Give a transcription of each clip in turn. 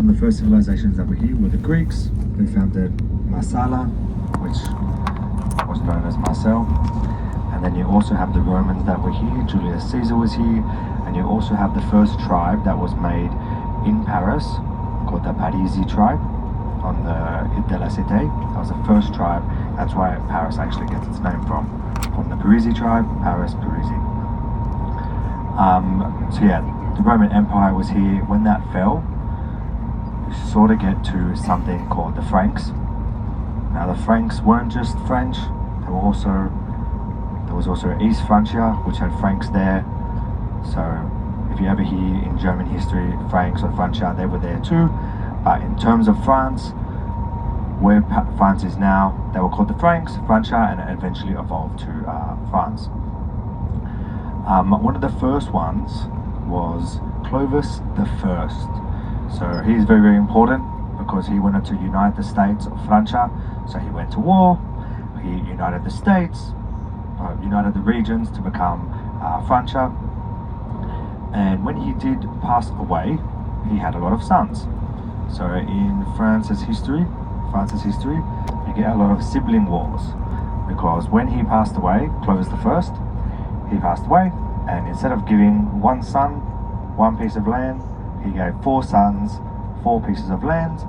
Some of the first civilizations that were here were the Greeks, who founded Marsala, which was known as Marseille. And then you also have the Romans that were here, Julius Caesar was here, and you also have the first tribe that was made in Paris, called the Parisi tribe, on the Ile de la Cité. That was the first tribe. That's why Paris actually gets its name from the Parisi tribe, Paris, Parisi. So yeah, the Roman Empire was here. When that fell, you sort of get to something called the Franks. Now the Franks weren't just French, there was also East Francia, which had Franks there. So if you ever hear in German history Franks or Francia, they were there too. But in terms of France, where France is now, they were called the Franks, Francia, and it eventually evolved to France. One of the first ones was Clovis the First. So he's very, very important because he wanted to unite the states of Francia. So he went to war, he united the states, united the regions to become Francia. And when he did pass away, he had a lot of sons. So in France's history, you get a lot of sibling wars, because when he passed away, Clovis the First, he passed away, and instead of giving one son one piece of land, he gave 4 sons 4 pieces of land.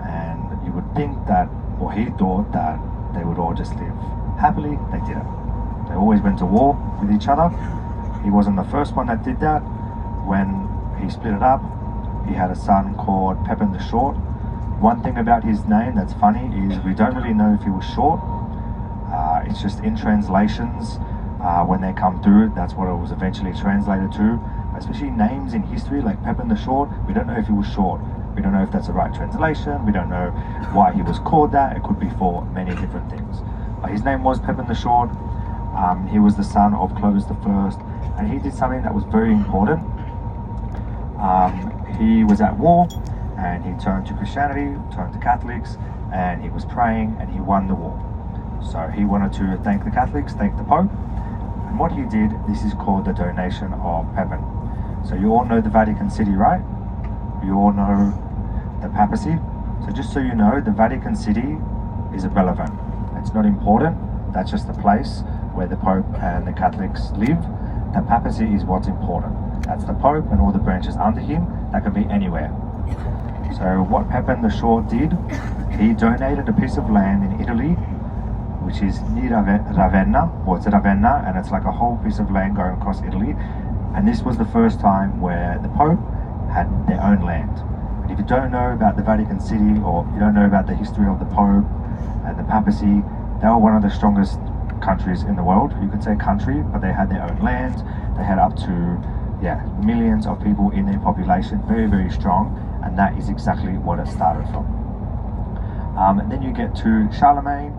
And you would think that, or he thought that they would all just live happily. They didn't. They always went to war with each other. He wasn't the first one that did that. When he split it up, he had a son called Pepin the Short. One thing about his name that's funny is we don't really know if he was short. It's just in translations, when they come through, that's what it was eventually translated to. Especially names in history like Pepin the Short, we don't know if he was short. We don't know if that's the right translation. We don't know why he was called that. It could be for many different things. His name was Pepin the Short. He was the son of Clovis the First, and he did something that was very important. He was at war, and he turned to Christianity, turned to Catholics, and he was praying, and he won the war. So he wanted to thank the Catholics, thank the Pope, and what he did, this is called the donation of Pepin. So you all know the Vatican City, right? You all know the papacy. So just so you know, the Vatican City is irrelevant. It's not important. That's just the place where the Pope and the Catholics live. The papacy is what's important. That's the Pope and all the branches under him. That can be anywhere. So what Pepin the Short did, he donated a piece of land in Italy, which is near Ravenna, or it's Ravenna, and it's like a whole piece of land going across Italy. And this was the first time where the Pope had their own land. And if you don't know about the Vatican City, or you don't know about the history of the Pope and the papacy, they were one of the strongest countries in the world. You could say country, but they had their own land. They had up to millions of people in their population, very, very strong, and that is exactly what it started from. And then you get to Charlemagne.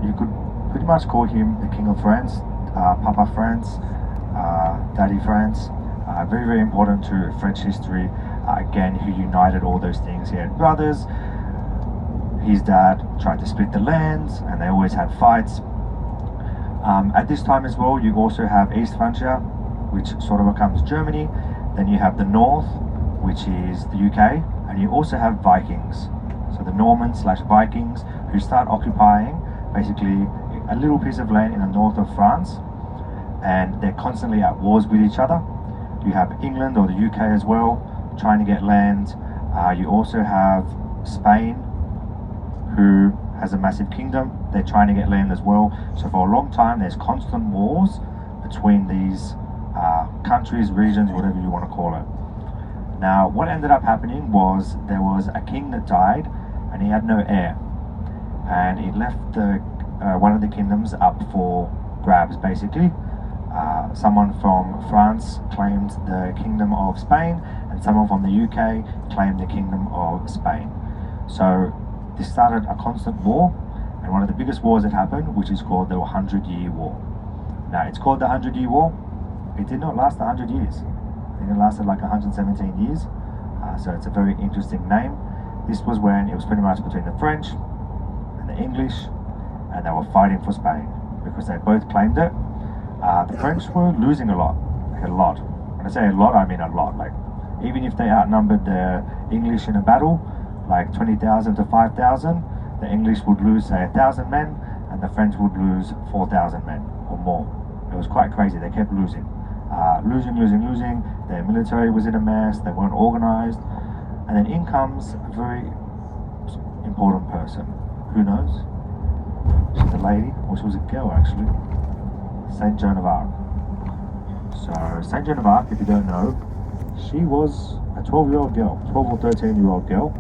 You could pretty much call him the King of France, Papa France, Daddy France. Very, very important to French history. Again, he united all those things. He had brothers. His dad tried to split the lands, and they always had fights. At this time as well, you also have East Francia, which sort of becomes Germany. Then you have the North, which is the UK, and you also have Vikings. So the Normans/Vikings, who start occupying basically a little piece of land in the north of France, and they're constantly at wars with each other. You have England or the UK as well, trying to get land. You also have Spain, who has a massive kingdom. They're trying to get land as well. So for a long time, there's constant wars between these countries, regions, whatever you want to call it. Now, what ended up happening was there was a king that died, and he had no heir, and it left the one of the kingdoms up for grabs, basically. Someone from France claimed the kingdom of Spain, and someone from the UK claimed the kingdom of Spain. So this started a constant war, and one of the biggest wars that happened, which is called the 100-Year War. Now, it's called the 100-Year War. It did not last 100 years. I think it lasted like 117 years. So it's a very interesting name. This was when it was pretty much between the French and the English, and they were fighting for Spain because they both claimed it. The French were losing a lot, like a lot. When I say a lot, I mean a lot. Like Even if they outnumbered the English in a battle, like 20,000 to 5,000, the English would lose, say, 1,000 men, and the French would lose 4,000 men or more. It was quite crazy. They kept losing. Losing. Their military was in a mess. They weren't organized. And then in comes a very important person. Who knows? She's a lady, or she was a girl actually. Saint Joan of Arc. So Saint Joan of Arc, if you don't know, she was a 12-year-old girl, 12 or 13-year-old girl,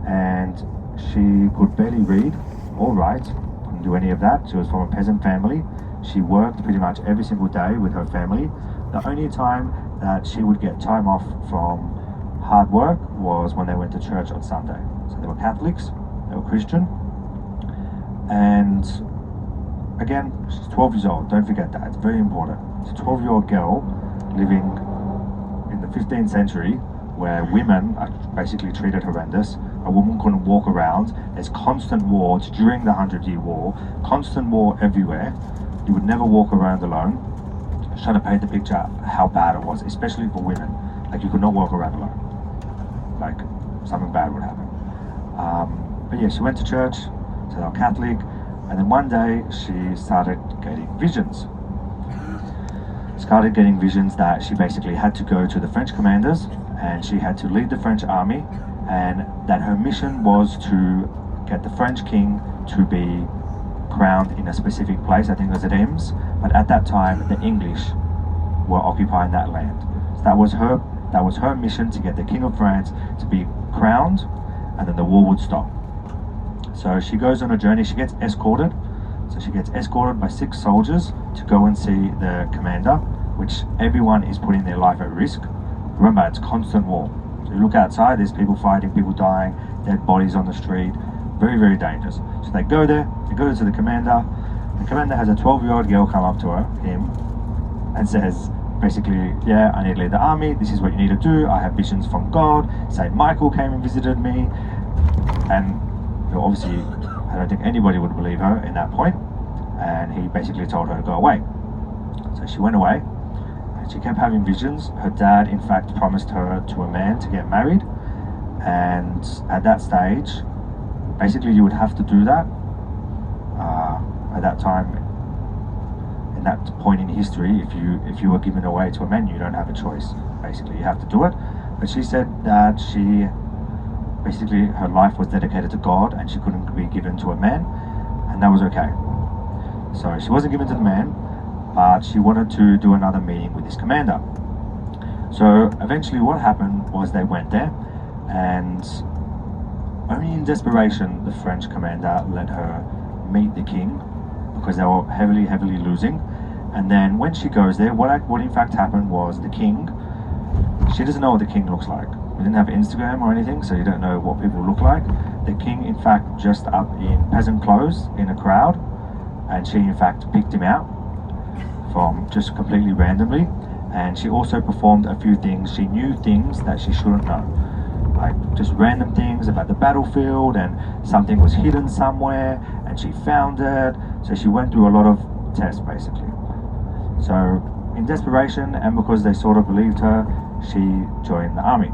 and she could barely read or write, couldn't do any of that. She was from a peasant family. She worked pretty much every single day with her family. The only time that she would get time off from hard work was when they went to church on Sunday. So they were Catholics, they were Christian, and again, she's 12 years old. Don't forget that, it's very important. It's a 12-year-old girl living in the 15th century where women are basically treated horrendous. A woman couldn't walk around. There's constant war. It's during the 100-Year War. Constant war everywhere. You would never walk around alone. I was trying to paint the picture how bad it was, especially for women. Like, you could not walk around alone. Like, something bad would happen. But yeah, she went to church, so they were Catholic, and then one day she started getting visions. That she basically had to go to the French commanders, and she had to lead the French army, and that her mission was to get the French king to be crowned in a specific place. I think it was at Ems, but at that time the English were occupying that land. So that was her mission, to get the King of France to be crowned, and then the war would stop. So she goes on a journey. She gets escorted. So she gets escorted by 6 soldiers to go and see the commander, which everyone is putting their life at risk. Remember, it's constant war. So you look outside, there's people fighting, people dying, dead bodies on the street. Very, very dangerous. So they go there, they go to the commander. The commander has a 12-year-old girl come up to him, and says, basically, yeah, I need to lead the army. This is what you need to do. I have visions from God. Saint Michael came and visited me. And obviously, I don't think anybody would believe her in that point. And he basically told her to go away. So she went away, and she kept having visions. Her dad, in fact, promised her to a man to get married. And at that stage, basically, you would have to do that. At that time, in that point in history, if you were given away to a man, you don't have a choice. Basically, you have to do it. But she said that basically her life was dedicated to God, and she couldn't be given to a man, and that was okay. So she wasn't given to the man, but she wanted to do another meeting with this commander. So eventually what happened was they went there, and only in desperation the French commander let her meet the king, because they were heavily losing. And then when she goes there, what in fact happened was the king, she doesn't know what the king looks like. We didn't have Instagram or anything, so you don't know what people look like. The king, in fact, dressed up in peasant clothes in a crowd, and she, in fact, picked him out from just completely randomly. And she also performed a few things. She knew things that she shouldn't know, like just random things about the battlefield, and something was hidden somewhere, and she found it. So she went through a lot of tests, basically. So in desperation, and because they sort of believed her, she joined the army.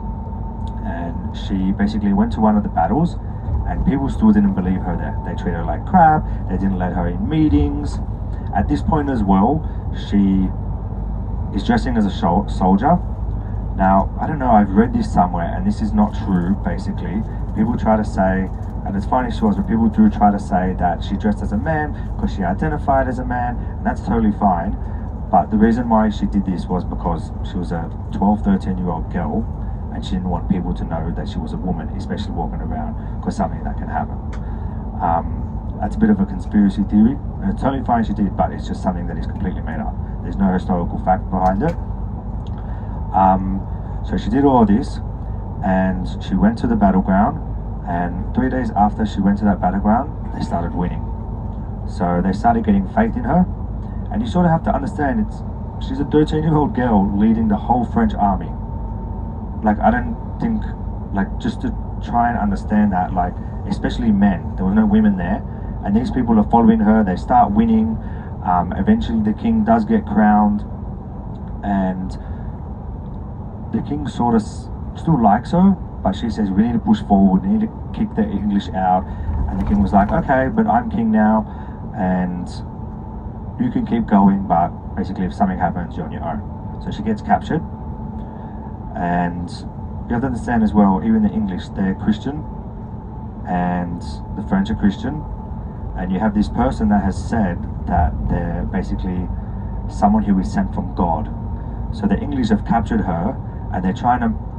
And she basically went to one of the battles, and people still didn't believe her there. They treated her like crap. They didn't let her in meetings. At this point as well, she is dressing as a soldier. Now, I don't know, I've read this somewhere, and this is not true, basically. People try to say, and it's funny she was, but people do try to say that she dressed as a man because she identified as a man, and that's totally fine. But the reason why she did this was because she was a 12, 13-year-old girl, and she didn't want people to know that she was a woman, especially walking around, because something that can happen. That's a bit of a conspiracy theory, and it's totally fine she did, but it's just something that is completely made up. There's no historical fact behind it. So she did all of this, and she went to the battleground, and 3 days after she went to that battleground, they started winning. So they started getting faith in her, and you sort of have to understand, she's a 13-year-old girl leading the whole French army. Like, I don't think, like, just to try and understand that, like, especially men, there were no women there, and these people are following her, they start winning. Eventually the king does get crowned, and the king sort of still likes her, but she says we need to push forward, we need to kick the English out. And the king was like, okay, but I'm king now, and you can keep going, but basically if something happens, you're on your own. So she gets captured, and you have to understand as well, even the English, they're Christian, and the French are Christian, and you have this person that has said that they're basically someone who is sent from God. So the English have captured her, and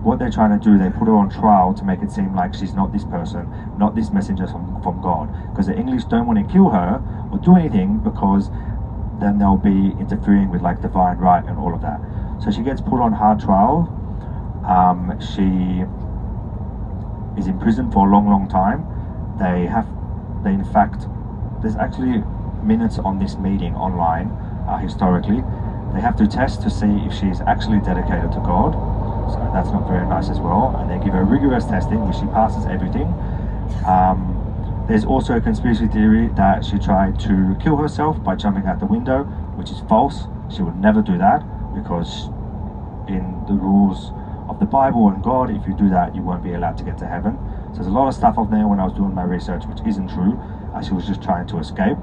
what they're trying to do, they put her on trial to make it seem like she's not this person, not this messenger from God. Because the English don't want to kill her or do anything, because then they'll be interfering with like divine right and all of that. So she gets put on hard trial. She is in prison for a long time. In fact, there's actually minutes on this meeting online, historically. They have to test to see if she's actually dedicated to God. So that's not very nice as well. And they give her rigorous testing, which she passes everything. There's also a conspiracy theory that she tried to kill herself by jumping out the window, which is false. She would never do that, because in the rules of the Bible and God, if you do that, you won't be allowed to get to heaven. So there's a lot of stuff up there when I was doing my research which isn't true. She was just trying to escape.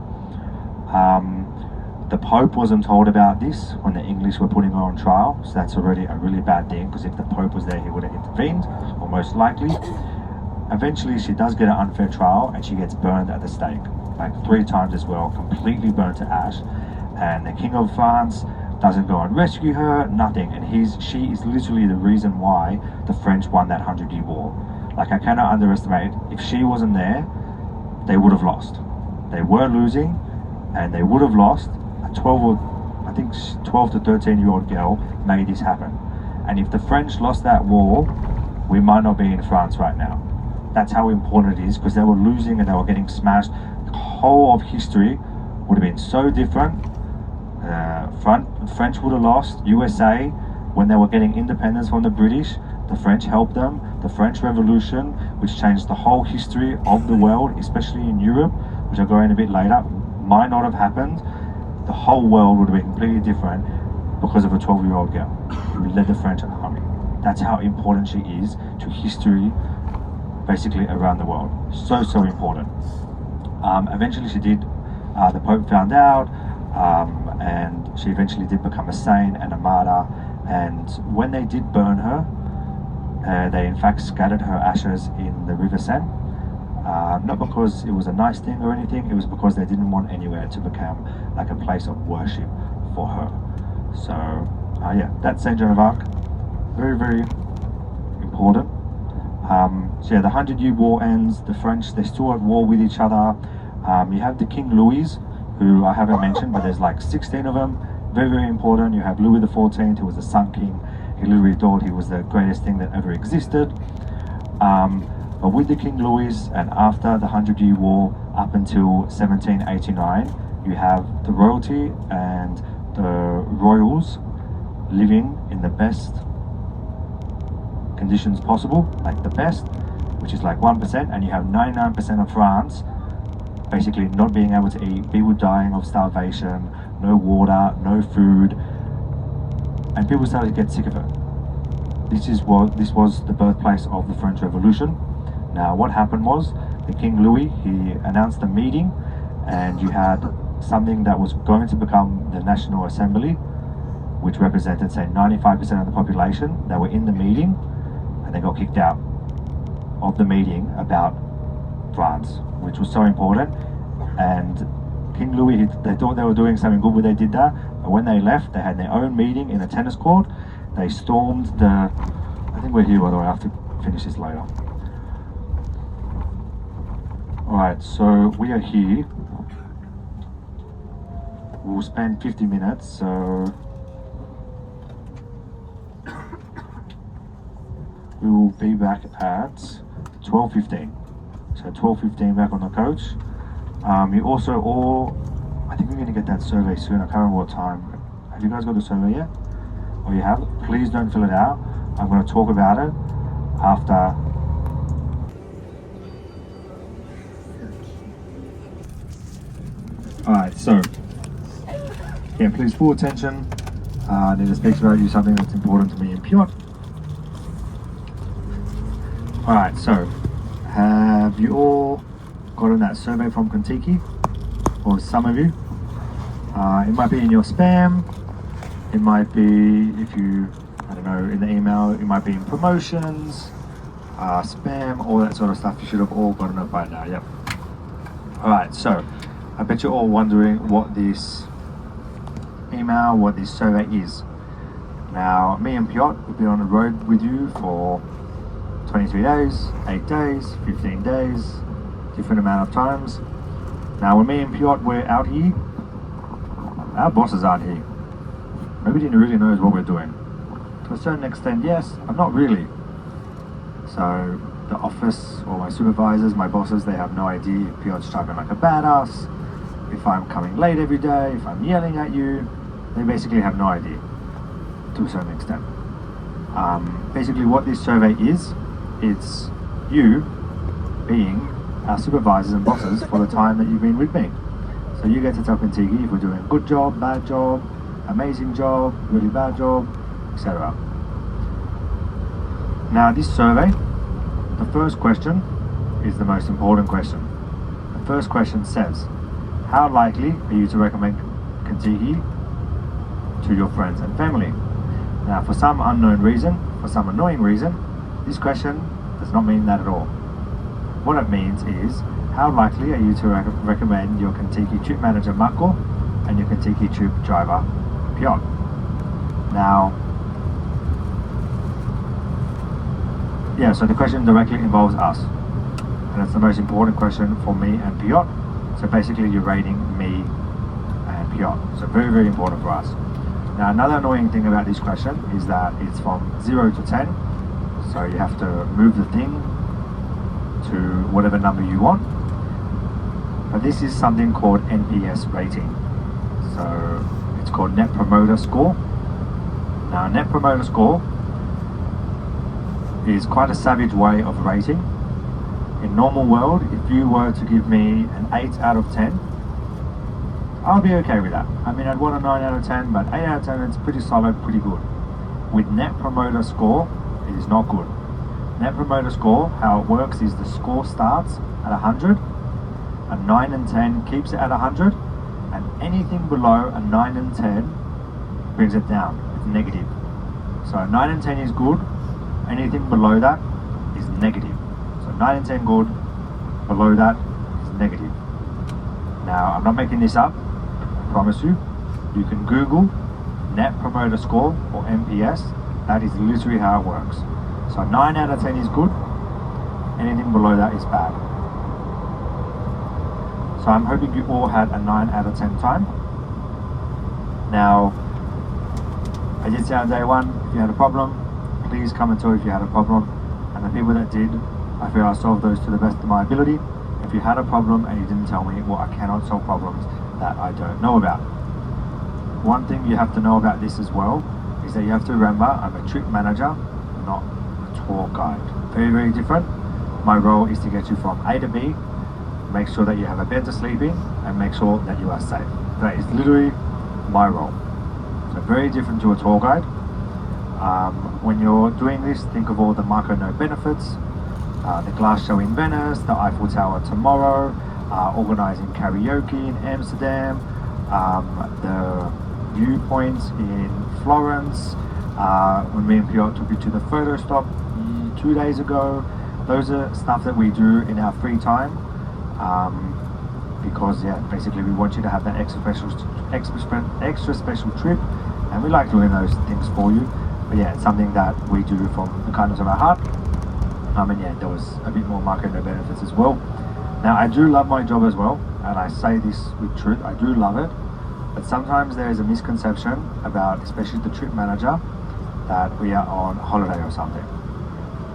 The Pope wasn't told about this when the English were putting her on trial, so that's already a really bad thing, because if the Pope was there, he would have intervened, or most likely. Eventually, she does get an unfair trial, and she gets burned at the stake, like 3 times as well, completely burned to ash. And the King of France doesn't go and rescue her, nothing. And she is literally the reason why the French won that 100-Year War. Like, I cannot underestimate, if she wasn't there, they would have lost. They were losing, and they would have lost. A 12 to 13-year-old girl made this happen. And if the French lost that war, we might not be in France right now. That's how important it is, because they were losing and they were getting smashed. The whole of history would have been so different. French would have lost. USA, when they were getting independence from the British, the French helped them. The French Revolution, which changed the whole history of the world, especially in Europe, which I'll go in a bit later, might not have happened. The whole world would have been completely different because of a 12-year-old girl who led the French army. That's how important she is to history, basically around the world. So important. Eventually she did, the Pope found out, and she eventually did become a saint and a martyr. And when they did burn her, they in fact scattered her ashes in the River Seine. Not because it was a nice thing or anything, it was because they didn't want anywhere to become like a place of worship for her. So yeah, that's Saint Joan of Arc. Very important. So yeah, the 100-Year War ends. The French, they're still at war with each other. You have the King Louis, who I haven't mentioned, but there's like 16 of them. Very important. You have Louis XIV, who was the Sun King. He literally thought he was the greatest thing that ever existed. But with the King Louis, and after the 100-Year War up until 1789, you have the royalty and the royals living in the best conditions possible, like the best, which is like 1%, and you have 99% of France basically not being able to eat, people dying of starvation, no water, no food, and people started to get sick of it. This was the birthplace of the French Revolution. Now what happened was, the King Louis, he announced a meeting, and you had something that was going to become the National Assembly, which represented, say, 95% of the population. They were in the meeting, and they got kicked out of the meeting about France, which was so important. And King Louis, they thought they were doing something good when they did that, but when they left, they had their own meeting in a tennis court. They stormed the, I think we're here by the way, I have to finish this later. Alright, so we are here. We'll spend 50 minutes, so we will be back at 12:15. So 12:15 back on the coach. You also all, I think we're going to get that survey soon. I can't remember what time. Have you guys got the survey yet? Or you have? Please don't fill it out. I'm going to talk about it after. Alright, so yeah, please full attention. I need to speak about you something that's important to me and Piotr. Alright, so have you all gotten that survey from Contiki? Or some of you? It might be in your spam, it might be, if you, I don't know, in the email, it might be in promotions, spam, all that sort of stuff. You should have all gotten it by now, yep. Alright, so I bet you're all wondering what this email, what this survey is. Now, me and Piotr have been on the road with you for 23 days, 8 days, 15 days, different amount of times. Now, when me and Piotr were out here, our bosses aren't here. Nobody really knows what we're doing. To a certain extent, yes, but not really. So, the office or my supervisors, my bosses, they have no idea if Piotr's driving like a badass, if I'm coming late every day, if I'm yelling at you. They basically have no idea, to a certain extent. Basically what this survey is, it's you being our supervisors and bosses for the time that you've been with me. So you get to tell Contiki if we're doing a good job, bad job, amazing job, really bad job, etc. Now this survey, the first question is the most important question. The first question says, how likely are you to recommend Contiki to your friends and family? Now for some unknown reason, for some annoying reason, this question does not mean that at all. What it means is, how likely are you to recommend your Contiki trip manager Marco and your Contiki trip driver Piotr? Now, yeah, so the question directly involves us, and it's the most important question for me and Piotr. So basically you're rating me and Piotr, so very, very important for us. Now another annoying thing about this question is that it's from 0 to 10, so you have to move the thing to whatever number you want. But this is something called NPS rating. So it's called Net Promoter Score. Now Net Promoter Score is quite a savage way of rating. In normal world, if you were to give me an 8 out of 10, I'll be okay with that. I mean, I'd want a 9 out of 10, but 8 out of 10, it's pretty solid, pretty good. With Net Promoter Score, it is not good. Net Promoter Score, how it works is the score starts at 100, a 9 and 10 keeps it at 100, and anything below a 9 and 10 brings it down. It's negative. So 9 and 10 is good, anything below that is negative. So 9 and 10 good, below that is negative. Now, I'm not making this up, I promise you. You can Google Net Promoter Score or NPS. That is literally how it works. So 9 out of 10 is good, anything below that is bad. So I'm hoping you all had a 9 out of 10 time. Now, I did say on day one, if you had a problem, please come and tell if you had a problem. And the people that did, I feel I solved those to the best of my ability. If you had a problem and you didn't tell me, well, I cannot solve problems that I don't know about. One thing you have to know about this as well is that you have to remember I'm a trip manager, not a tour guide. Very, very different. My role is to get you from A to B, make sure that you have a bed to sleep in, and make sure that you are safe. That is literally my role. So very different to a tour guide. When you're doing this, think of all the Marco No benefits, the glass show in Venice, the Eiffel Tower tomorrow, organising karaoke in Amsterdam, the viewpoints in Florence, when me and Piotr took you to the photo stop 2 days ago. Those are stuff that we do in our free time, because yeah, basically we want you to have that extra special trip, and we like doing those things for you. But yeah, it's something that we do from the kindness of our heart. And yeah, there was a bit more Marco No benefits as well. Now I do love my job as well, and I say this with truth, I do love it. But sometimes there is a misconception about, especially the trip manager, that we are on holiday or something.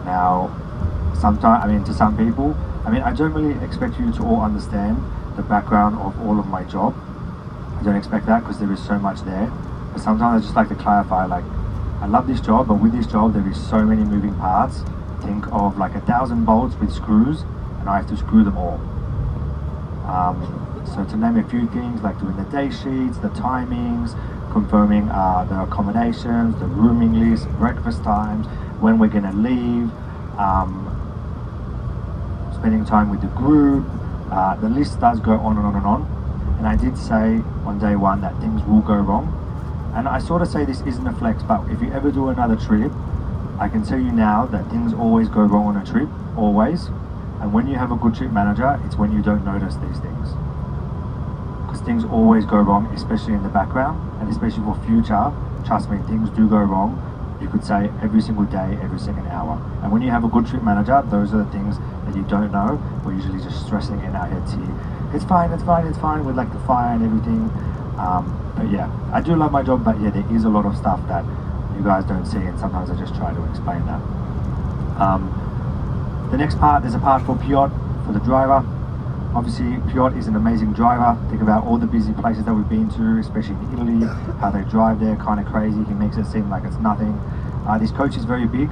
Now, sometimes, to some people, I don't really expect you to all understand the background of all of my job. I don't expect that because there is so much there. But sometimes I just like to clarify, like, I love this job, but with this job there is so many moving parts. Think of like 1,000 bolts with screws, and I have to screw them all. So to name a few things, like doing the day sheets, the timings, confirming the accommodations, the rooming list, breakfast times, when we're gonna leave, spending time with the group. The list does go on and on and on. And I did say on day one that things will go wrong. And I sort of say this isn't a flex, but if you ever do another trip, I can tell you now that things always go wrong on a trip, always. And when you have a good trip manager, it's when you don't notice these things. Because things always go wrong, especially in the background, and especially for future. Trust me, things do go wrong. You could say every single day, every second hour. And when you have a good trip manager, those are the things that you don't know. We're usually just stressing in our heads here. It's fine, it's fine, it's fine, with like the fire and everything. But yeah, I do love my job, but yeah, there is a lot of stuff that you guys don't see, and sometimes I just try to explain that. The next part, there's a part for Piotr, for the driver. Obviously, Piotr is an amazing driver. Think about all the busy places that we've been to, especially in Italy, how they drive there, kind of crazy. He makes it seem like it's nothing. This coach is very big.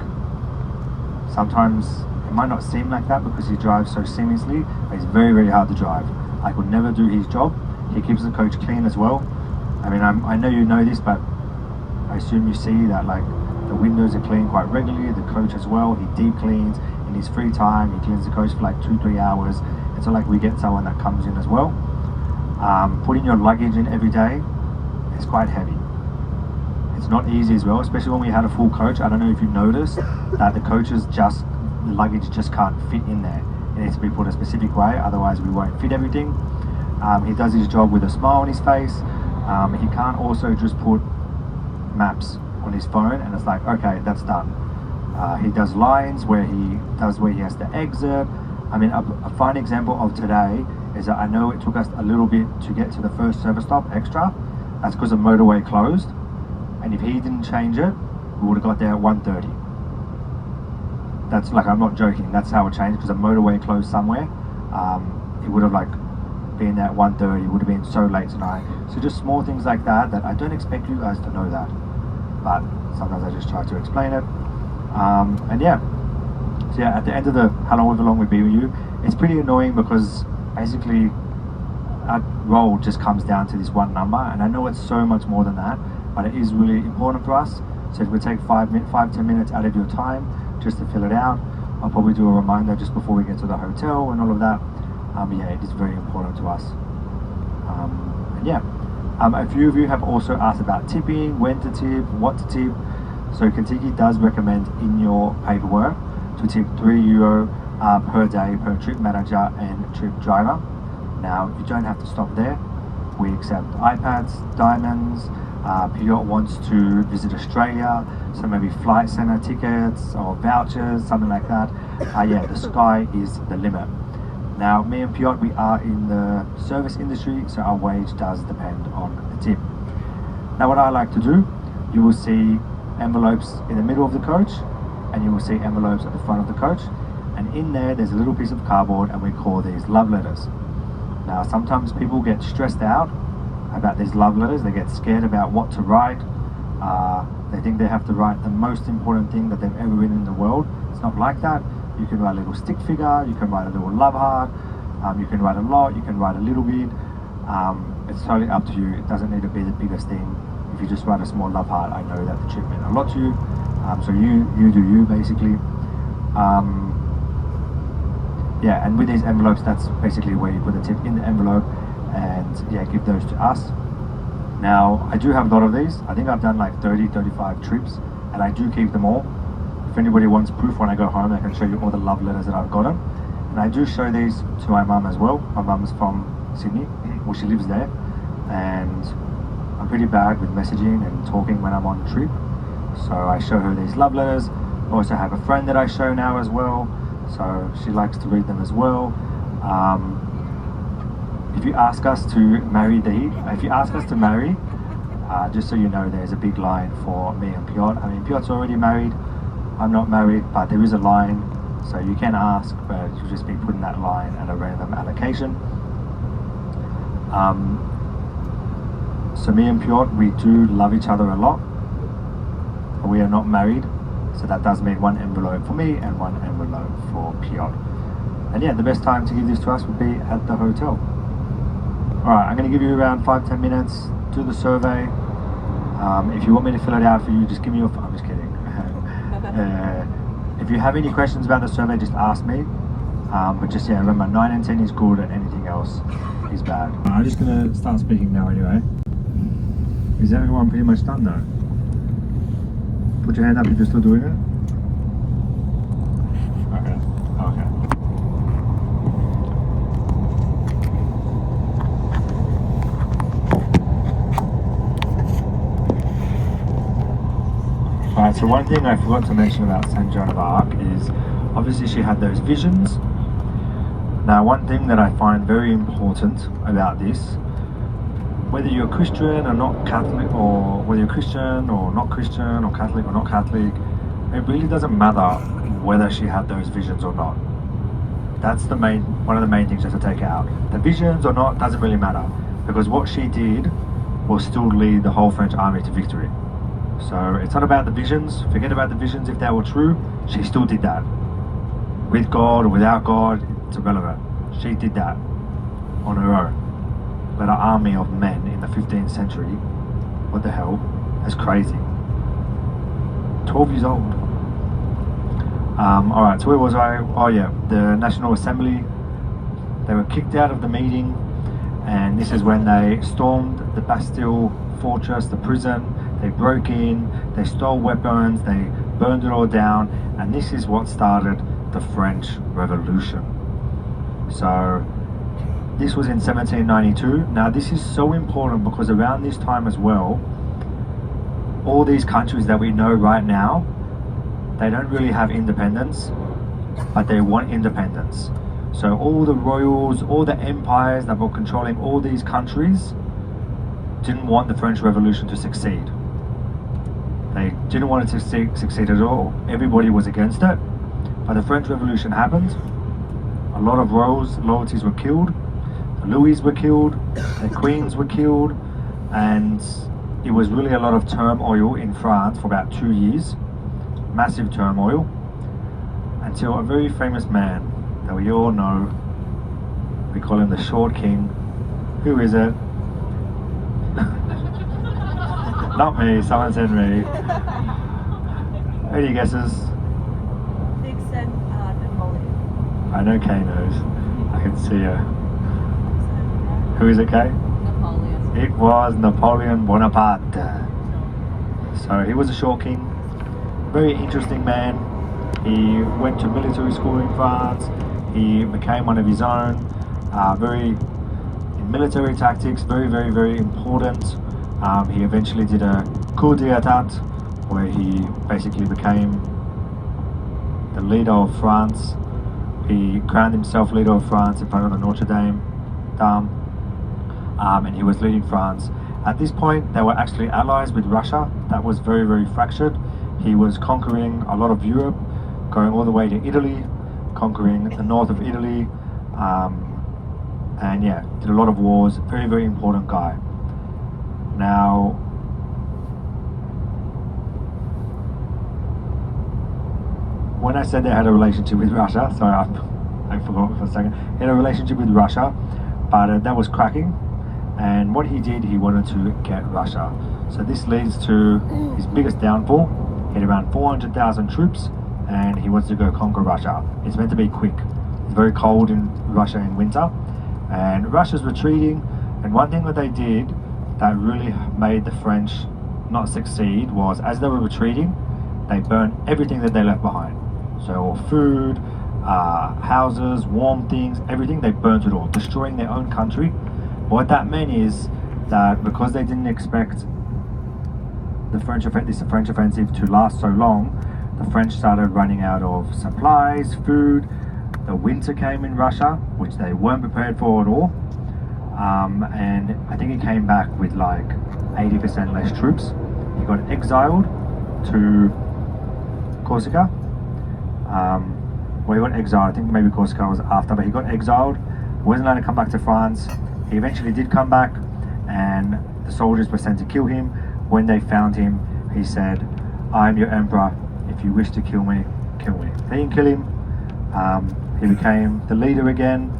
Sometimes it might not seem like that because he drives so seamlessly, but he's very, very hard to drive. I could never do his job. He keeps the coach clean as well. I mean, I know you know this, but I assume you see that like the windows are cleaned quite regularly, the coach as well. He deep cleans in his free time. He cleans the coach for like 2-3 hours. It's not like we get someone that comes in as well. Putting your luggage in every day is quite heavy. It's not easy as well, especially when we had a full coach. I don't know if you noticed that the luggage just can't fit in there. It needs to be put a specific way, otherwise we won't fit everything. He does his job with a smile on his face. He can't also just put maps on his phone and it's like, okay, that's done. He does lines where he has to exit. I mean, a fine example of today is that I know it took us a little bit to get to the first service stop extra. That's because the motorway closed. And if he didn't change it, we would have got there at 1:30. That's like, I'm not joking, that's how it changed, because the motorway closed somewhere. It would have like been there at 1:30, would have been so late tonight. So just small things like that I don't expect you guys to know that. But sometimes I just try to explain it. And yeah. So yeah, at the end of however long we be with you, it's pretty annoying because basically our role just comes down to this one number, and I know it's so much more than that, but it is really important for us. So if we take 5-10 minutes out of your time just to fill it out, I'll probably do a reminder just before we get to the hotel and all of that. Yeah, it is very important to us. And yeah, a few of you have also asked about tipping, when to tip, what to tip. So Contiki does recommend in your paperwork to tip €3 per day per trip manager and trip driver. Now, you don't have to stop there. We accept iPads, diamonds. Piotr wants to visit Australia, so maybe flight center tickets or vouchers, something like that. Yeah, the sky is the limit. Now, me and Piotr, we are in the service industry, so our wage does depend on the tip. Now, what I like to do, you will see envelopes in the middle of the coach, and you will see envelopes at the front of the coach, and in there's a little piece of cardboard, and we call these love letters. Now, sometimes people get stressed out about these love letters. They get scared about what to write. They think they have to write the most important thing that they've ever written in the world. It's not like that. You can write a little stick figure, you can write a little love heart, you can write a lot, you can write a little bit. It's totally up to you. It doesn't need to be the biggest thing. If you just write a small love heart, I know that the trip meant a lot to you. So you do you, basically. Yeah, and with these envelopes, that's basically where you put the tip in the envelope and yeah, give those to us. Now, I do have a lot of these. I think I've done like 30-35 trips, and I do keep them all. If anybody wants proof when I go home, I can show you all the love letters that I've gotten. And I do show these to my mum as well. My mum's from Sydney, well, she lives there, and I'm pretty bad with messaging and talking when I'm on trip. So I show her these love letters. I also have a friend that I show now as well, so she likes to read them as well. If you ask us to marry, just so you know, there's a big line for me and Piotr. I mean, Piotr's already married, I'm not married, but there is a line, so you can ask, but you'll just be putting that line at a random allocation. So me and Piotr, we do love each other a lot, but we are not married, so that does mean one envelope for me and one envelope for Piotr. And yeah, the best time to give this to us would be at the hotel. Alright, I'm going to give you around 5-10 minutes, do the survey. If you want me to fill it out for you, just give me your phone. I'm just kidding. If you have any questions about the survey, just ask me. But just yeah, remember 9 and 10 is good and anything else is bad. I'm just gonna start speaking now anyway. Is everyone pretty much done though? Put your hand up if you're still doing it. Okay, okay. Alright, so one thing I forgot to mention about St. Joan of Arc is obviously she had those visions. Now one thing that I find very important about this, whether you're Christian or not Catholic, or whether you're Christian or not Christian, or Catholic or not Catholic, it really doesn't matter whether she had those visions or not. That's one of the main things you have to take out. The visions or not doesn't really matter, because what she did was still lead the whole French army to victory. So it's not about the visions. Forget about the visions if they were true. She still did that. With God or without God, it's irrelevant. She did that on her own. Led an army of men in the 15th century. What the hell? That's crazy. 12 years old. Alright, so where was I? Oh yeah, the National Assembly. They were kicked out of the meeting, and this is when they stormed the Bastille fortress, the prison. They broke in, they stole weapons, they burned it all down, and this is what started the French Revolution. So this was in 1792. Now this is so important because around this time as well, all these countries that we know right now, they don't really have independence, but they want independence. So all the royals, all the empires that were controlling all these countries didn't want the French Revolution to succeed. They didn't want it to succeed at all. Everybody was against it. But the French Revolution happened. A lot of royalties were killed. The Louis were killed. The queens were killed. And it was really a lot of turmoil in France for about 2 years. Massive turmoil. Until a very famous man that we all know, we call him the Short King. Who is it? Not me, someone said me. Any guesses? Vixen, Napoleon. I know Kay knows. I can see her. Who is it, Kay? Napoleon. It was Napoleon Bonaparte. So he was a short king. Very interesting man. He went to military school in France. He became one of his own. In military tactics, very, very, very important. He eventually did a coup d'etat where he basically became the leader of France. He crowned himself leader of France in front of the Notre Dame, and he was leading France. At this point, they were actually allies with Russia. That was very, very fractured. He was conquering a lot of Europe, going all the way to Italy, conquering the north of Italy, and yeah, did a lot of wars. Very, very important guy. Now, when I said they had a relationship with Russia, sorry, I forgot for a second. He had a relationship with Russia, but that was cracking. And what he did, he wanted to get Russia. So this leads to his biggest downfall. He had around 400,000 troops, and he wants to go conquer Russia. It's meant to be quick. It's very cold in Russia in winter, and Russia's retreating. And one thing that they did that really made the French not succeed was, as they were retreating, they burned everything that they left behind. So food, houses, warm things, everything, they burnt it all, destroying their own country. What that meant is that because they didn't expect this French offensive to last so long, the French started running out of supplies, food. The winter came in Russia, which they weren't prepared for at all. And I think he came back with like 80% less troops. He got exiled to Corsica. Well, he got exiled. I think maybe Corsica was after, but he got exiled. Wasn't allowed to come back to France. He eventually did come back, and the soldiers were sent to kill him. When they found him, he said, "I'm your emperor. If you wish to kill me, kill me." They didn't kill him. He became the leader again,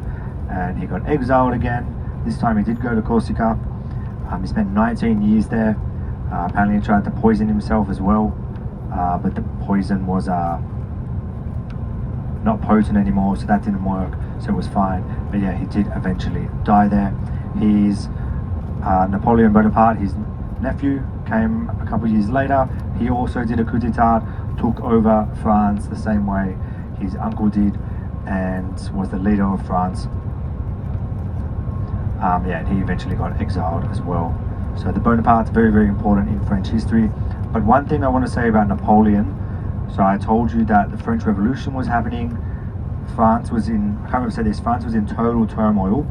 and he got exiled again. This time he did go to Corsica. He spent 19 years there. Apparently he tried to poison himself as well, but the poison was not potent anymore, so that didn't work, so it was fine. But yeah, he did eventually die there. His Napoleon Bonaparte, his nephew, came a couple of years later. He also did a coup d'etat, took over France the same way his uncle did, and was the leader of France. And he eventually got exiled as well. So the Bonaparte's very, very important in French history. But one thing I want to say about Napoleon, so I told you that the French Revolution was happening. France was in, I can't remember say this, France was in total turmoil,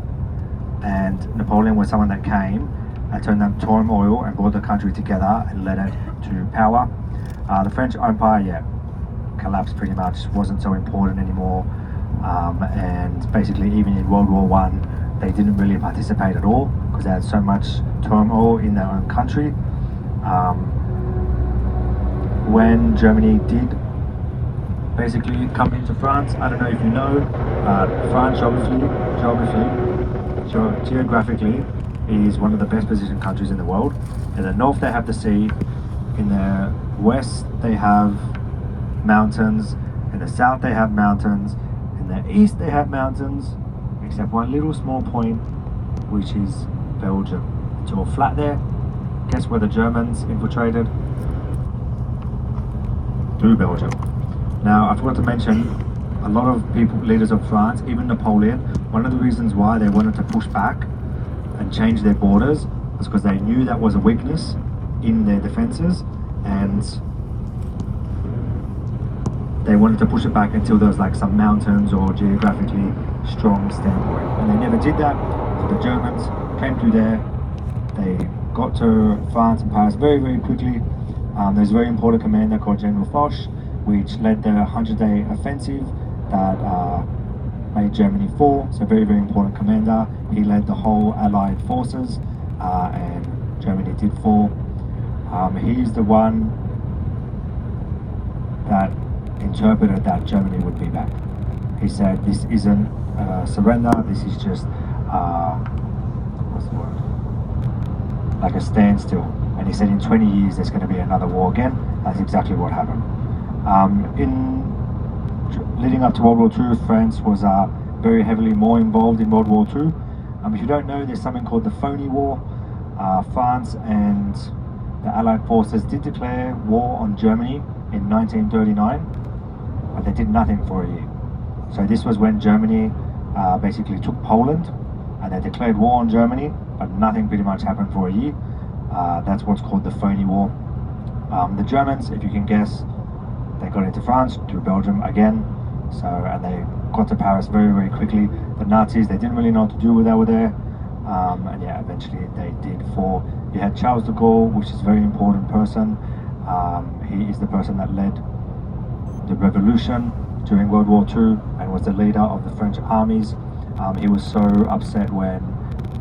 and Napoleon was someone that came and turned that turmoil and brought the country together and led it to power. The French Empire, collapsed pretty much, wasn't so important anymore, and basically even in World War I, they didn't really participate at all because they had so much turmoil in their own country. When Germany did basically come into France, I don't know if you know, France geographically is one of the best positioned countries in the world. In the north they have the sea, in the west they have mountains, in the south they have mountains, in the east they have mountains, except one little small point, which is Belgium. It's all flat there. Guess where the Germans infiltrated? Through Belgium. Now, I forgot to mention, a lot of people, leaders of France, even Napoleon, one of the reasons why they wanted to push back and change their borders was because they knew that was a weakness in their defenses, and they wanted to push it back until there was like some mountains or geographically strong standpoint. And they never did that, so the Germans came through there, they got to France and Paris very, very quickly. There's a very important commander called General Foch, which led the 100-day offensive that made Germany fall. So very, very important commander. He led the whole Allied forces, and Germany did fall. He's the one that interpreted that Germany would be back. He said this isn't surrender, this is just what's the word? Like a standstill. And he said in 20 years there's going to be another war again. That's exactly what happened. Leading up to World War II, France was very heavily more involved in World War II. If you don't know, there's something called the Phony War. France and the Allied forces did declare war on Germany in 1939, but they did nothing for a year. So this was when Germany basically took Poland, and they declared war on Germany, but nothing pretty much happened for a year. That's what's called the Phony War. The Germans, if you can guess, they got into France through Belgium again, and they got to Paris very, very quickly. The Nazis, they didn't really know what to do when they were there, and yeah, eventually they did fall. You had Charles de Gaulle, which is a very important person. He is the person that led the revolution during World War II and was the leader of the French armies. He was so upset when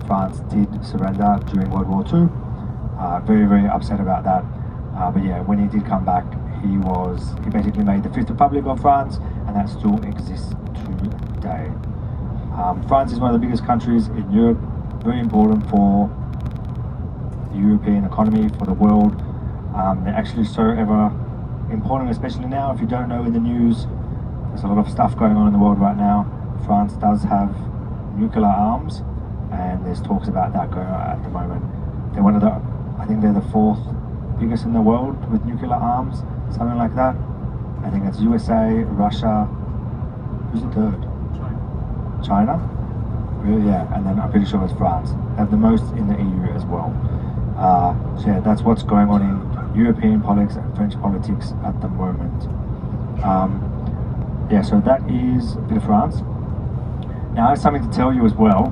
France did surrender during World War II. Very, very upset about that. But yeah, when he did come back, he basically made the Fifth Republic of France, and that still exists today. France is one of the biggest countries in Europe, very important for the European economy, for the world. They're actually so ever important, especially now. If you don't know in the news, there's a lot of stuff going on in the world right now. France does have nuclear arms, and there's talks about that going on at the moment. They're one of the, I think they're the fourth biggest in the world with nuclear arms, something like that. I think it's USA, Russia, who's the third? China? Really, yeah, and then I'm pretty sure it's France. They have the most in the EU as well. So yeah, that's what's going on in European politics and French politics at the moment. Yeah, so that is a bit of France. Now I have something to tell you as well,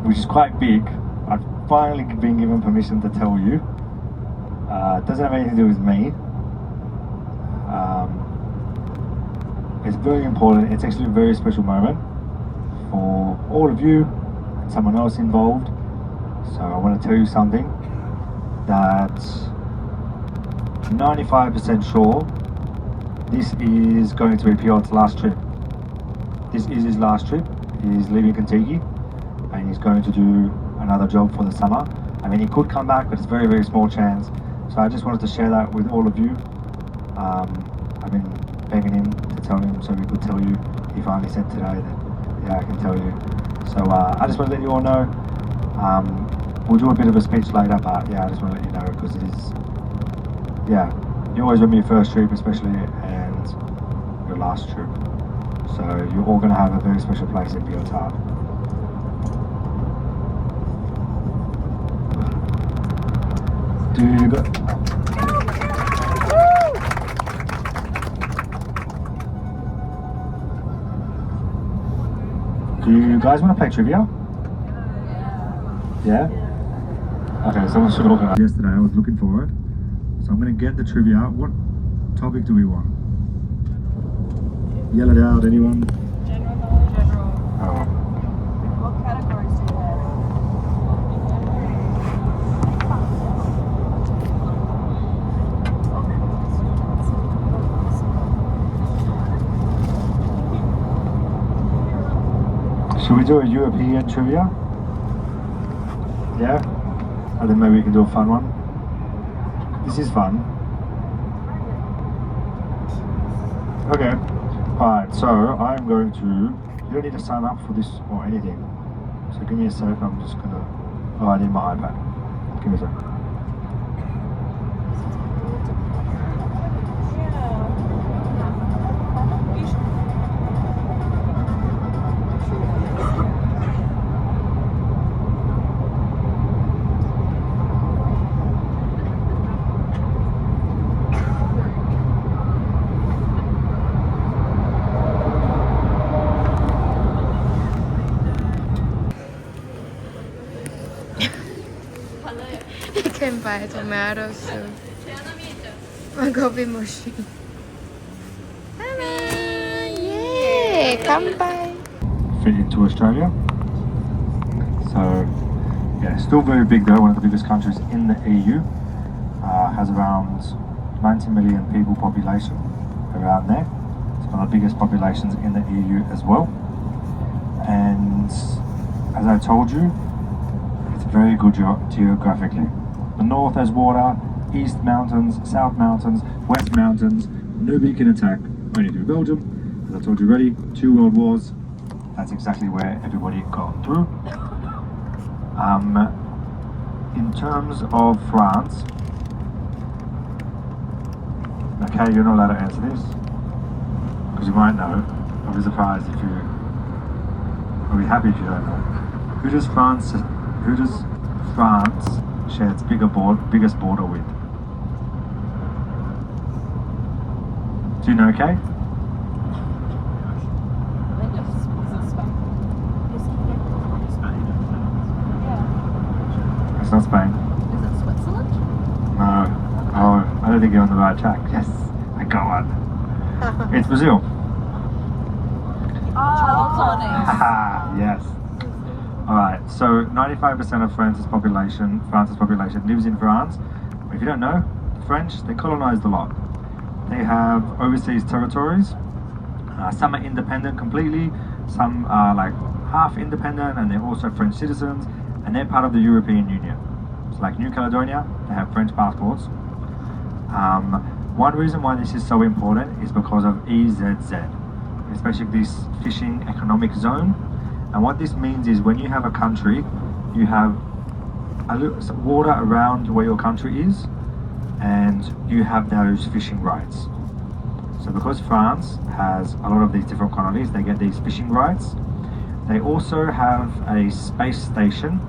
which is quite big. I've finally been given permission to tell you. It doesn't have anything to do with me. It's very important. It's actually a very special moment for all of you and someone else involved. So I want to tell you something that 95% sure this is going to be Piot's last trip. This is his last trip. He's leaving Kentucky and he's going to do another job for the summer. I mean, he could come back, but it's a very, very small chance. So I just wanted to share that with all of you. I've been begging him to tell him so we could tell you. He finally said today that, yeah, I can tell you. So I just want to let you all know. We'll do a bit of a speech later, but yeah, I just want to let you know because it is, yeah, you always remember your first troop especially and your last troop. So you're all going to have a very special place in Bjorn's heart. Do you go? Do you guys want to play trivia? Yeah? Okay, someone should organize. Yesterday I was looking for it. So I'm going to get the trivia. What topic do we want? Yell it out, anyone? General knowledge. General. Oh. What categories do you have? Should we do a European trivia? Yeah? And then maybe we can do a fun one. This is fun. Okay. Alright, so I'm going to... You don't need to sign up for this or anything. So give me a sec, I'm just gonna... Oh, I need my iPad. Give me a sec. You can buy tomato soup. A gobi mushi. Hello! Yay! Come by. Fit into Australia. So, yeah, still very big though, one of the biggest countries in the EU. Has around 90 million people population, around there. It's one of the biggest populations in the EU as well. And as I told you, it's very good geographically. The north has water, east mountains, south mountains, west mountains. Nobody can attack only through Belgium. As I told you already, 2 world wars. That's exactly where everybody got through. In terms of France, okay, you're not allowed to answer this because you might know. I'll be surprised if you. I'll be happy if you don't know. Who does France share its biggest border with? Do you know, Kay? It's not Spain. Is it Switzerland? No. Oh, I don't think you're on the right track. Yes, I got one. It's Brazil. Oh, Yes. Alright, so 95% of France's population lives in France. If you don't know, the French, they colonized a lot. They have overseas territories. Some are independent completely, some are like half independent, and they're also French citizens, and they're part of the European Union. So like New Caledonia, they have French passports. One reason why this is so important is because of EZZ, especially this fishing economic zone. And what this means is when you have a country, you have water around where your country is, and you have those fishing rights. So because France has a lot of these different colonies, they get these fishing rights. They also have a space station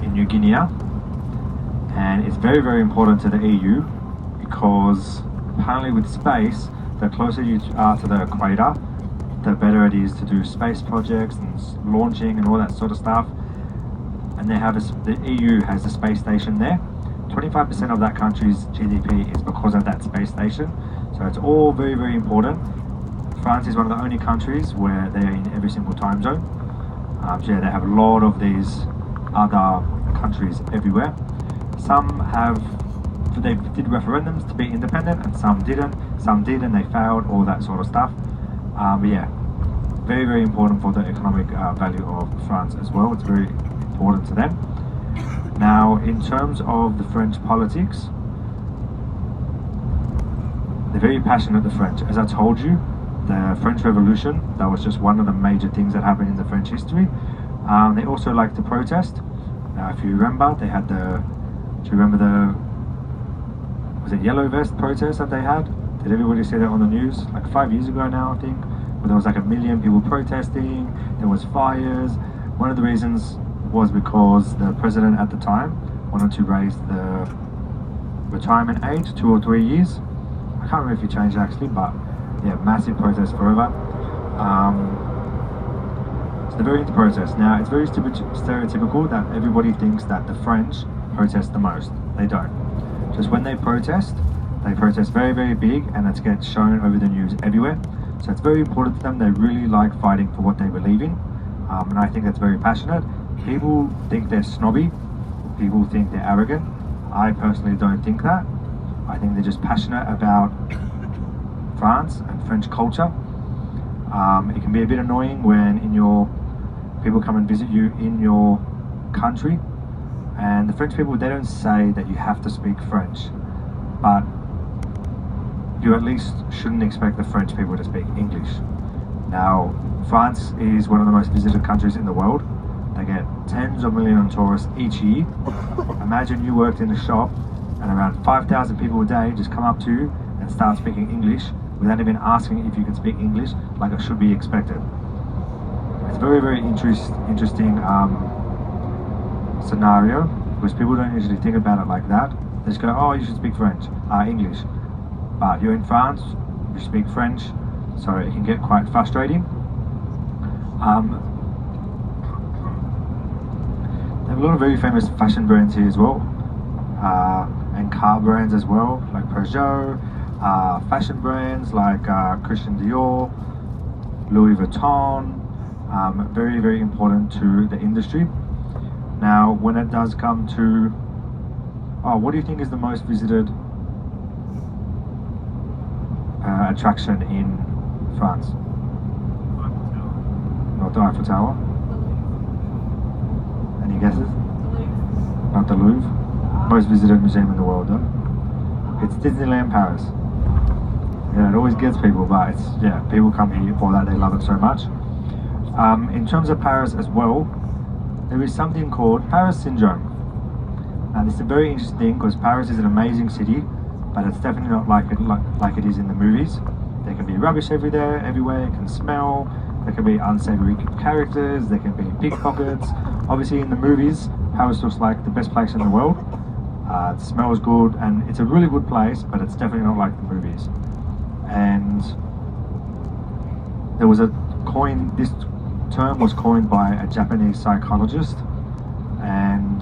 in New Guinea, and it's very, very important to the EU because apparently with space, the closer you are to the equator, the better it is to do space projects and launching and all that sort of stuff. And they have the EU has a space station there. 25% of that country's GDP is because of that space station. So it's all very, very important. France is one of the only countries where they're in every single time zone. So yeah, they have a lot of these other countries everywhere. Some they did referendums to be independent, and some didn't. Some did and they failed, all that sort of stuff. But yeah, very, very important for the economic value of France as well. It's very important to them. Now, in terms of the French politics, They're very passionate, the French. As I told you, the French Revolution, that was just one of the major things that happened in the French history. They also like to protest. Now, if you remember, they had was it Yellow Vest protest that they had? Did everybody see that on the news? Like 5 years ago now, I think, where there was like 1 million people protesting, there was fires. One of the reasons was because the president at the time wanted to raise the retirement age 2 or 3 years. I can't remember if he changed actually, but yeah, massive protest forever. So they're very into protest. Now, it's very stereotypical that everybody thinks that the French protest the most. They don't. Just when they protest very, very big, and it gets shown over the news everywhere. So it's very important to them. They really like fighting for what they believe in. And I think that's very passionate. People think they're snobby. People think they're arrogant. I personally don't think that. I think they're just passionate about France and French culture. It can be a bit annoying when people come and visit you in your country, and the French people, they don't say that you have to speak French, but you at least shouldn't expect the French people to speak English. Now, France is one of the most visited countries in the world. They get tens of millions of tourists each year. Imagine you worked in a shop and around 5,000 people a day just come up to you and start speaking English without even asking if you can speak English, like it should be expected. It's a very, very interesting scenario, because people don't usually think about it like that. They just go, oh, you should speak English. But you're in France, you speak French, so it can get quite frustrating. They have a lot of very famous fashion brands here as well, and car brands as well, like Peugeot, fashion brands like Christian Dior, Louis Vuitton, very, very important to the industry. Now, when it does come to, what do you think is the most visited attraction in France? Not the Eiffel Tower. Any guesses? Not the Louvre. Most visited museum in the world though. It's Disneyland Paris. Yeah, it always gets people, but people come here for that. They love it so much. In terms of Paris as well, there is something called Paris syndrome. Now, this is very interesting because Paris is an amazing city, but it's definitely not like it is in the movies. There can be rubbish everywhere. It can smell. There can be unsavory characters. There can be pickpockets. Obviously, in the movies, Paris looks like the best place in the world. It smells good, and it's a really good place, but it's definitely not like the movies. And there was a coin. This term was coined by a Japanese psychologist, and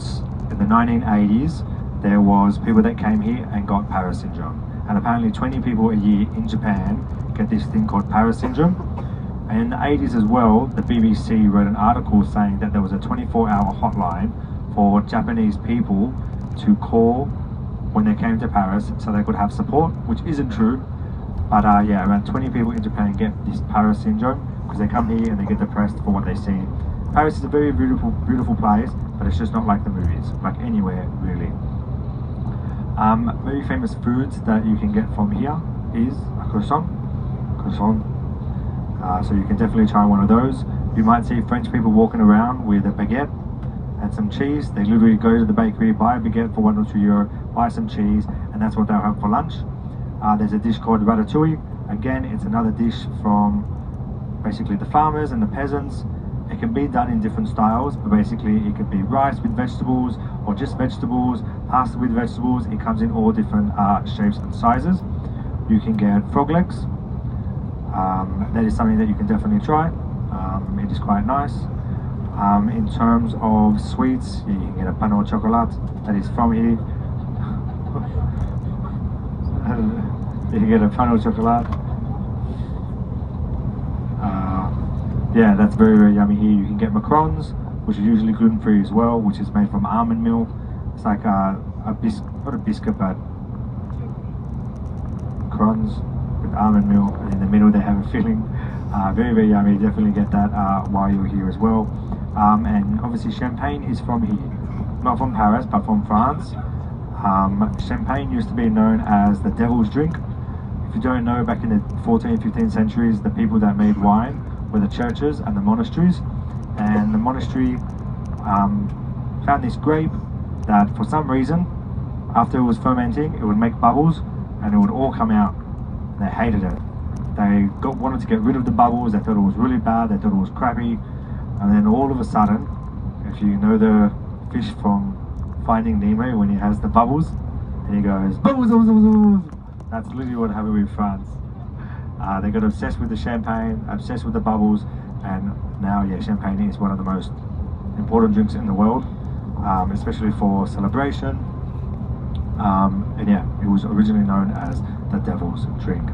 in the 1980s, there was people that came here and got Paris syndrome. And apparently 20 people a year in Japan get this thing called Paris syndrome. And in the 80s as well, the BBC wrote an article saying that there was a 24-hour hotline for Japanese people to call when they came to Paris so they could have support, which isn't true. But around 20 people in Japan get this Paris syndrome because they come here and they get depressed for what they see. Paris is a very beautiful, beautiful place, but it's just not like the movies, like anywhere really. Very famous foods that you can get from here is a croissant. So you can definitely try one of those. You might see French people walking around with a baguette and some cheese. They literally go to the bakery, buy a baguette for €1 or €2, buy some cheese, and that's what they'll have for lunch. There's a dish called ratatouille. Again, it's another dish from basically the farmers and the peasants. It can be done in different styles, but basically it could be rice with vegetables or just vegetables, pasta with vegetables. It comes in all different shapes and sizes. You can get frog legs. That is something that you can definitely try. It is quite nice. In terms of sweets, you can get a pain au chocolat that is from here. You can get a pain au chocolat. That's very, very yummy here. You can get macarons, which are usually gluten-free as well, which is made from almond milk. It's like not a biscuit, but macarons with almond milk, and in the middle they have a filling. Very, very yummy. Definitely get that while you're here as well. And obviously champagne is from here, not from Paris, but from France. Champagne used to be known as the devil's drink. If you don't know, back in the 14th, 15th centuries, the people that made wine were the churches and the monasteries. And the monastery found this grape that for some reason, after it was fermenting, it would make bubbles and it would all come out. They hated it. They wanted to get rid of the bubbles. They thought it was really bad. They thought it was crappy. And then all of a sudden, if you know the fish from Finding Nemo, when he has the bubbles and he goes, bubbles, bubbles, bubbles. That's literally what happened with France. They got obsessed with the champagne, obsessed with the bubbles, and now, yeah, champagne is one of the most important drinks in the world, especially for celebration. And yeah, it was originally known as the devil's drink.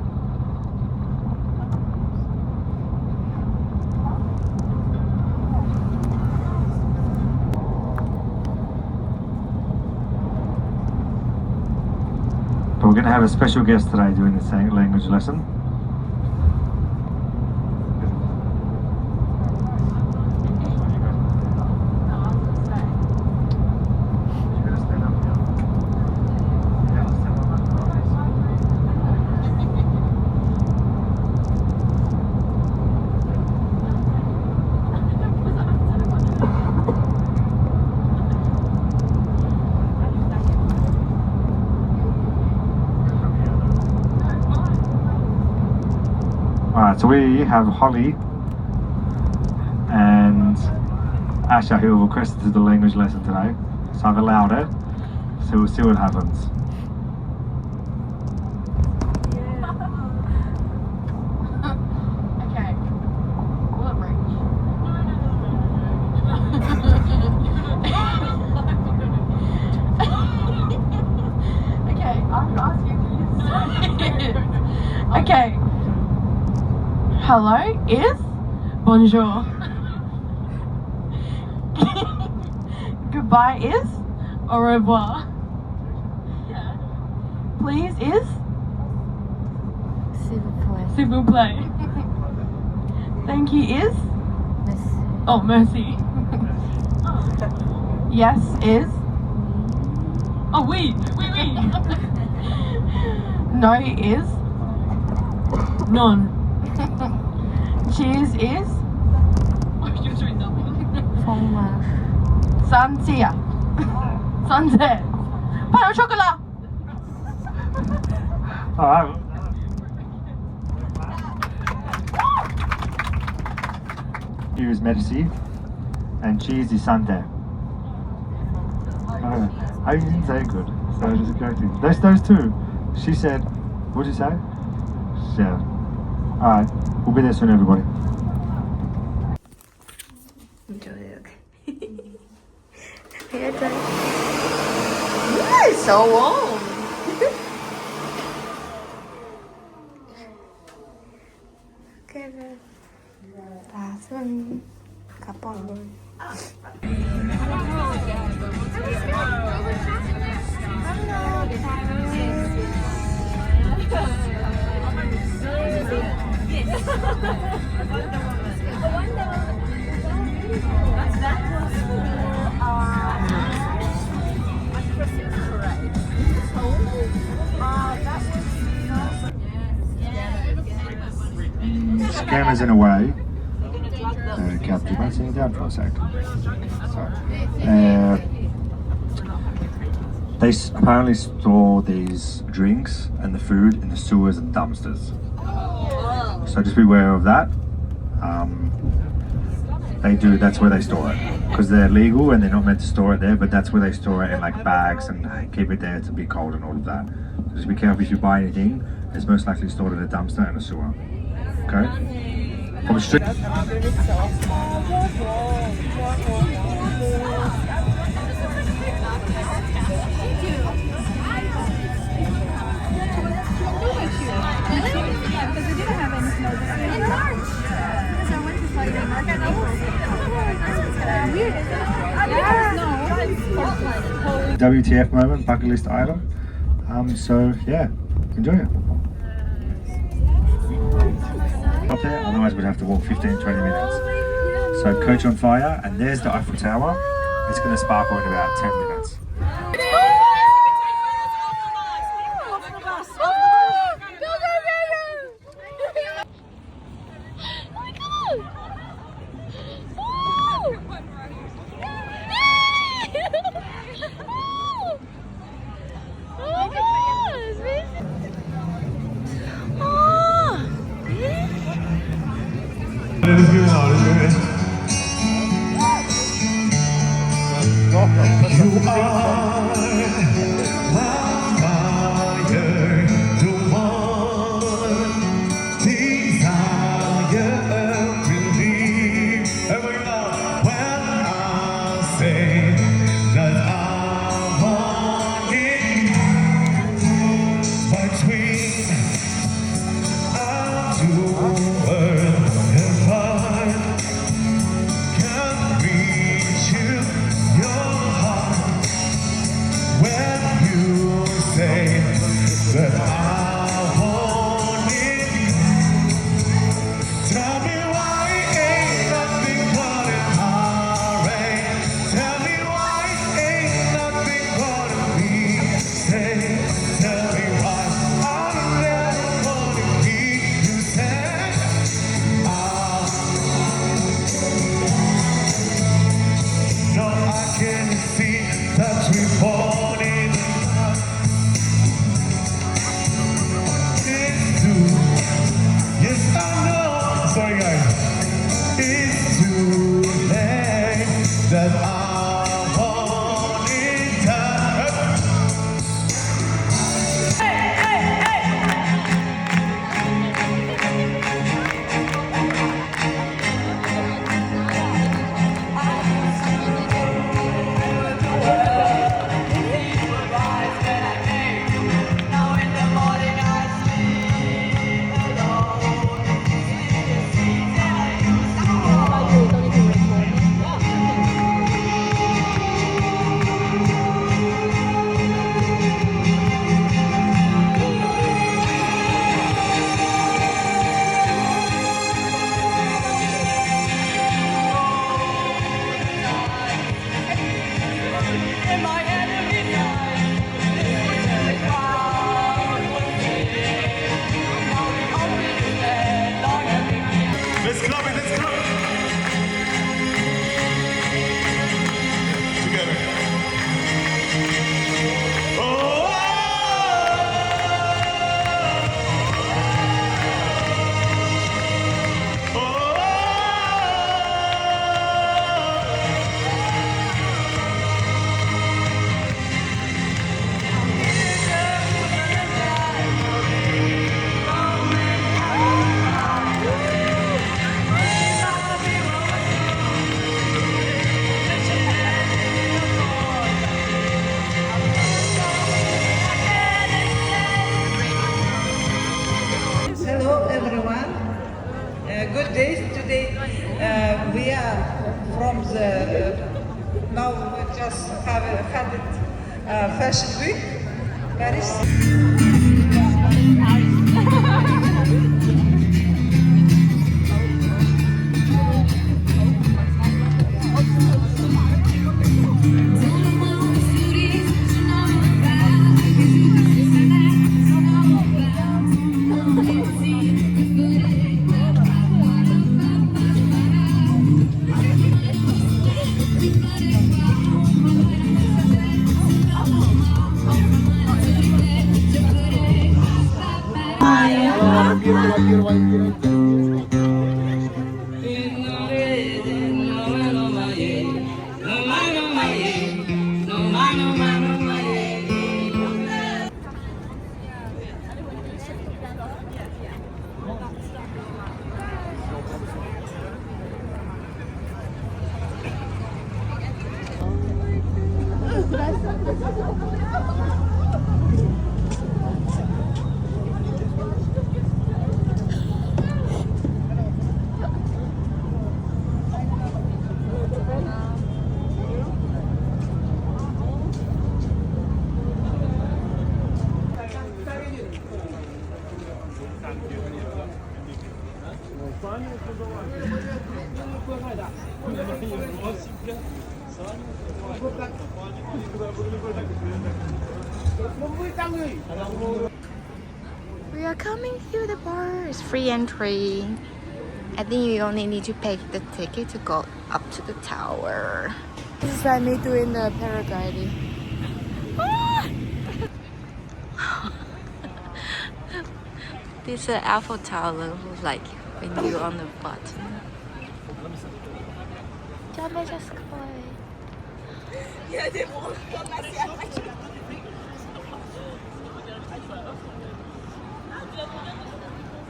But we're going to have a special guest today doing this language lesson. Alright, so we have Holly and Asha who have requested to do the language lesson today. So I've allowed it. So we'll see what happens. Okay. Will it reach? Okay, I'm asking you. Okay. Hello is bonjour. Goodbye is au revoir. Please is S'il vous plaît. s'il vous plaît. Thank you is Merci. oh merci. Yes is oh oui. No is none. Cheers is Fromage. Santia. Santé. Pain au chocolat. Alright. Here is merci and cheese is Sante. I didn't say good, so I just corrected. Those two. She said, what did you say? Yeah. Alright, we'll be there soon, everybody. Joke. It's so warm. Okay, 다 손 가방을. Scammers in a way. Cap, do you mind sitting down for a sec? Sorry. They apparently store these drinks and the food in the sewers and dumpsters. So just be aware of that. That's where they store it. Because they're legal and they're not meant to store it there, but that's where they store it in like bags and keep it there to be cold and all of that. So just be careful if you buy anything, it's most likely stored in a dumpster and a sewer. Okay? From street. WTF moment, bucket list item. So yeah, enjoy it. Up there, otherwise we'd have to walk 15-20 minutes. So coach on fire, and there's the Eiffel Tower. It's going to sparkle in about 10 minutes. Go, go, go! to earth and far. Can't reach you, your heart. When you say that I want it, tell me why ain't nothing but a hurry. Tell me why ain't nothing but a me. Say, tell me why I'm never gonna keep you safe. No, I can see that we're born in it's too. Yes, I know. Sorry, guys. It's too late that I want it done. Let's club it, let's club it. Together. Oh, oh, Hello everyone. Good day. Today we are from the now we just have had it Fashion Week Paris. We are coming to the bar. It's free entry. I think you only need to pay the ticket to go up to the tower. This is me doing the paragliding. This is the Eiffel Tower, like when you're on the bottom. Jumbo just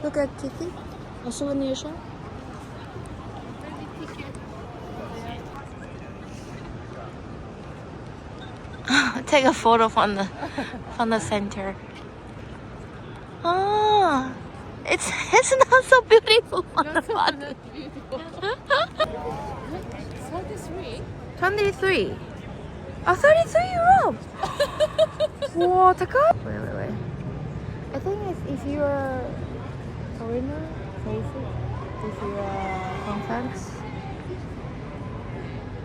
Look at Kitty, a souvenir shop. Take a photo from the center. Oh, It's not so beautiful on the bottom. 23. Oh, 33 euro. What a god. Wait. I think if you're a foreigner, basic. If you're a conference,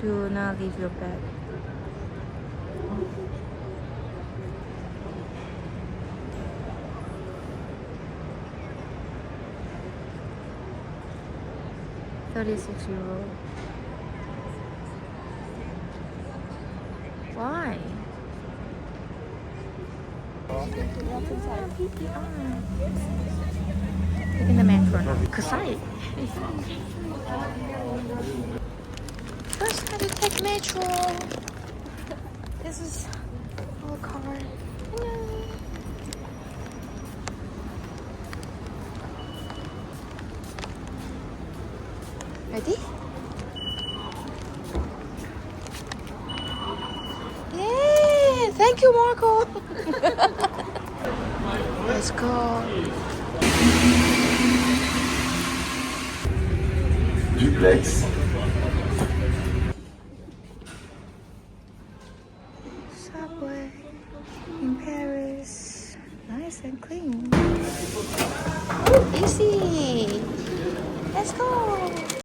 do not leave your bag. €36. Why? Taking the metro now. Cause first had to take metro. This is our car. Hello. Ready? Yay! Thank you, Marco. Let's go. Duplex. Subway in Paris. Nice and clean. Easy. Let's go.